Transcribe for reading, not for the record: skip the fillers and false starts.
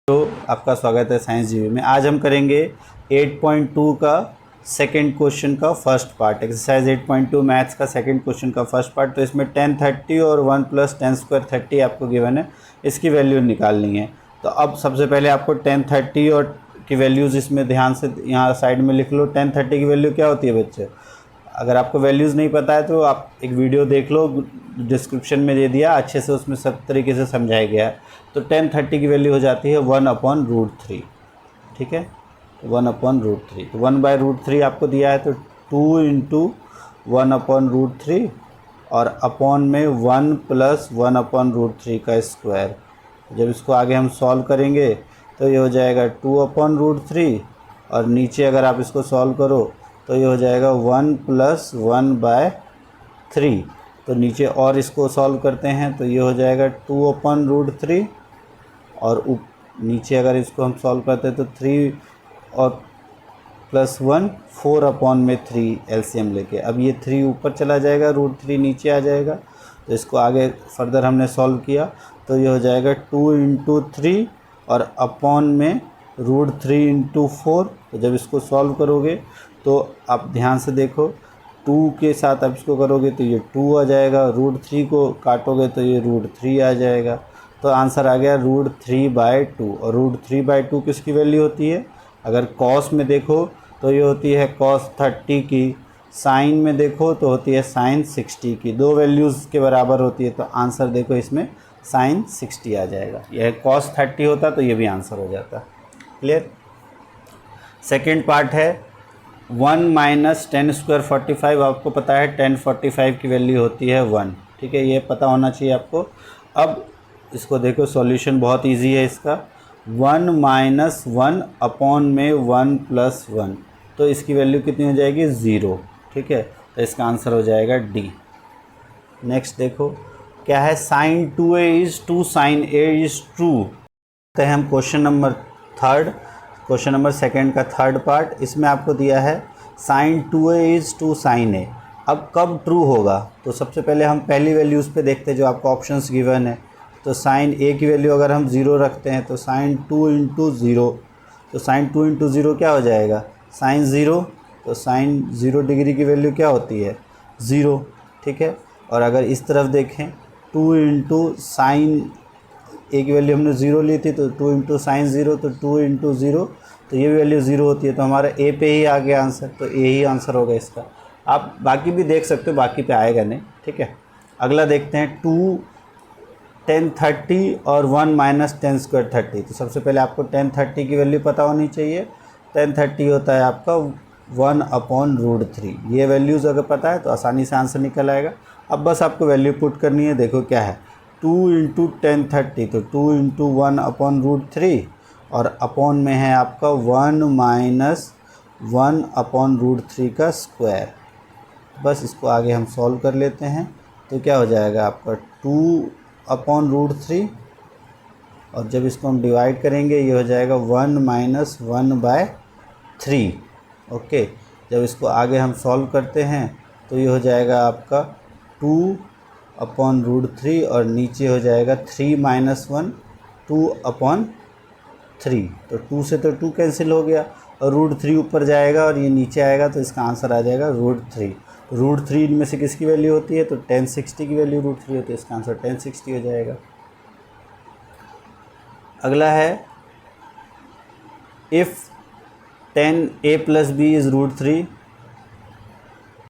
तो आपका स्वागत है साइंस जीवी में। आज हम करेंगे 8.2 का सेकंड क्वेश्चन का फर्स्ट पार्ट, एक्सरसाइज 8.2 मैथ्स का सेकंड क्वेश्चन का फर्स्ट पार्ट। तो इसमें 10 30 और 1 + 10 स्क्वायर 30 आपको गिवन है, इसकी वैल्यू निकालनी है। तो अब सबसे पहले आपको 10 30 और की वैल्यूज़ इसमें ध्यान से यहाँ साइड में लिख लो। 10 30 की वैल्यू क्या होती है बच्चे? अगर आपको वैल्यूज़ नहीं पता है तो आप एक वीडियो देख लो, डिस्क्रिप्शन में दे दिया, अच्छे से उसमें सब तरीके से समझाया गया है। तो 10 30 की वैल्यू हो जाती है 1/√3, ठीक है, 1/√3। तो 1/√3 आपको दिया है, तो 2 × 1/√3 और अपॉन में 1 + 1/√3 का स्क्वायर। जब इसको आगे हम सॉल्व करेंगे तो ये हो जाएगा 2/√3 और नीचे अगर आप इसको सॉल्व करो तो ये हो जाएगा 1 + 1/3। तो नीचे और इसको सॉल्व करते हैं तो ये हो जाएगा 2/√3 और नीचे अगर इसको हम सॉल्व करते हैं तो 3 और +1 4/3 एलसीएम लेके। अब ये 3 ऊपर चला जाएगा, √3 नीचे आ जाएगा। तो इसको आगे फर्दर हमने सॉल्व किया तो ये हो जाएगा 2 × 3 और अपॉन में √3 × 4। तो जब इसको सॉल्व करोगे तो आप ध्यान से देखो, 2 के साथ आप इसको करोगे तो ये 2 आ जाएगा, √3 को काटोगे तो ये √3 आ जाएगा। तो आंसर आ गया √3/2। और √3/2 किसकी वैल्यू होती है? अगर कॉस में देखो तो ये होती है cos 30 की, साइन में देखो तो होती है sin 60 की। दो वैल्यूज़ के बराबर होती है, तो आंसर देखो इसमें sin 60 आ जाएगा। यह cos 30 होता तो ये भी आंसर हो जाता। क्लियर? सेकेंड पार्ट है 1 - 10 स्क्वायर 45। आपको पता है 10 45 की वैल्यू होती है 1, ठीक है, ये पता होना चाहिए आपको। अब इसको देखो, सॉल्यूशन बहुत इजी है इसका। 1 - 1 अपॉन में 1 + 1, तो इसकी वैल्यू कितनी हो जाएगी? 0, ठीक है। तो इसका आंसर हो जाएगा डी। नेक्स्ट देखो क्या है, sin 2a = 2 sin a = true. तो हम क्वेश्चन नंबर सेकंड का थर्ड पार्ट। इसमें आपको दिया है sin 2a = 2 sin a। अब कब ट्रू होगा? तो सबसे पहले हम पहली वैल्यूज़ पे देखते हैं जो आपको ऑप्शंस गिवन है। तो sin a की वैल्यू अगर हम 0 रखते हैं तो sin 2 × 0, तो sin 2 × 0 क्या हो जाएगा? sin 0। तो sin 0 डिग्री की वैल्यू क्या होती है? 0, ठीक है। और अगर इस तरफ देखें 2 × sin a की वैल्यू हमने 0 ली थी, तो 2 × sin 0, तो 2 × 0, तो ये वैल्यू 0 होती है। तो हमारा a पे ही आ गया आंसर, तो a ही आंसर होगा इसका। आप बाकी भी देख सकते हो, बाकी पे आएगा नहीं, ठीक है। अगला देखते हैं 2 10 30 और 1 - 10 स्क्वायर 30। तो सबसे पहले आपको 10 30 की वैल्यू पता होनी चाहिए। 10 30 होता है आपका 1/√3। ये वैल्यूज़ अगर पता है तो आसानी से आंसर निकल आएगा। अब बस आपको वैल्यू पुट करनी है। देखो क्या है, 2 × 10 30, तो 2 × 1/√3 और अपॉन में है आपका 1 - 1/√3 का स्क्वायर। बस इसको आगे हम सॉल्व कर लेते हैं। तो क्या हो जाएगा आपका 2/√3 और जब इसको हम डिवाइड करेंगे ये हो जाएगा 1 - 1/3। ओके, जब इसको आगे हम सॉल्व करते हैं तो ये हो जाएगा आपका 2/√3 और नीचे हो जाएगा 3 - 1 2/3। तो 2 से तो 2 कैंसिल हो गया और √3 ऊपर जाएगा और ये नीचे आएगा, तो इसका आंसर आ जाएगा √3। √3 इनमें से किसकी वैल्यू होती है? तो 1060 की वैल्यू √3 होती है, इसका आंसर 1060 हो जाएगा। अगला है इफ़ 10a + b = √3